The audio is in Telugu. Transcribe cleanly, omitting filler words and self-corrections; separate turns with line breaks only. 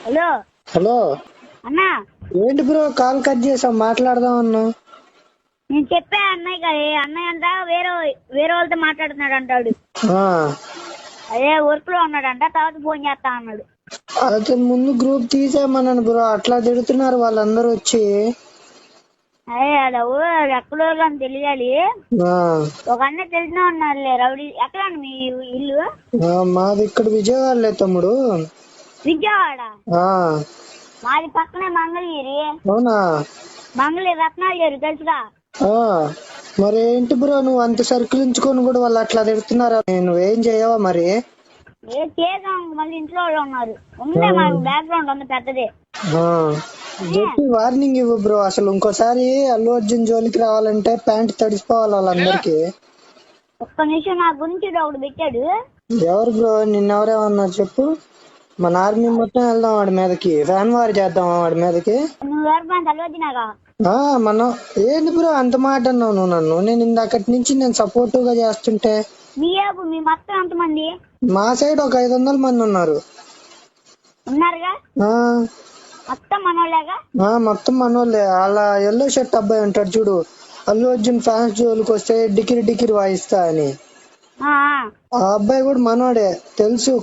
హలో
హలో
అన్నా,
ఏంటి బ్రో కాల్ కట్ చేసాం, మాట్లాడదాం అన్నా.
నేను చెప్పా అన్నయ్య అన్నయ్య అంట వేరే వాళ్ళతో మాట్లాడుతున్నాడు అంటాడు. అదే వర్క్ లో ఉన్నాడంట, తర్వాత ఫోన్ చేస్తా అన్నాడు.
అతను ముందు గ్రూప్ తీసేయమన్నాను బ్రో, అట్లా తిడుతున్నారు వాళ్ళందరూ వచ్చి.
అదే ఎక్కడో అని తెలియాలి. ఒక అన్న తెలిసిన ఉన్నారులే రౌడీ. ఎక్కడ మీ ఇల్లు?
మాది ఇక్కడ విజయవాడలే తమ్ముడు.
విజయవాడ? మాది పక్కనే మంగళగిరి.
అవునా?
మంగళగిరి రత్నాలు తెలుసుగా.
మరి ఏంటి బ్రో నువ్వు అంత సర్కిల్ ఉంచుకొని కూడా వాళ్ళు అట్లా తిడుతున్నారా? నువ్వేం చేయవా మరి?
చేసాం, మళ్ళీ ఇంట్లో వాళ్ళు ఉన్నారు. ఉందే మాకు బ్యాక్గ్రౌండ్ ఉంది పెద్దది.
వార్నింగ్ ఇవ్వు బ్రో. అసలు ఇంకోసారి అల్లు అర్జున్ జోలికి రావాలంటే ప్యాంట్ తడిసిపోవాలి వాళ్ళందరికి.
ఒక్క నిమిషం, నా గురించి ఒకటి పెట్టాడు.
ఎవరు బ్రో? నిన్నెవరేమన్నారు చెప్పు. మన ఆర్మీ మొత్తం వెళ్దాం వాడి మీదకి, ఫ్యాన్ వార్ చేద్దాం వాడి మీదకి. మనం ఏంటి బ్రో అంత మాట అన్నావు నువ్వు నన్ను? నేను ఇందాకటి నుంచి నేను సపోర్టివ్ గా చేస్తుంటే. మా సైడ్ ఒక 500 మంది ఉన్నారు. మొత్తం మనోళ్ళే. అలా ఎల్లో షర్ట్ అబ్బాయి ఉంటాడు చూడు, అల్లు అర్జున్ ఫ్యాన్స్ జోలికి వస్తే డికిరి డికిరి వాయిస్తా అని, ఆ అబ్బాయి కూడా మనోడే తెలుసు.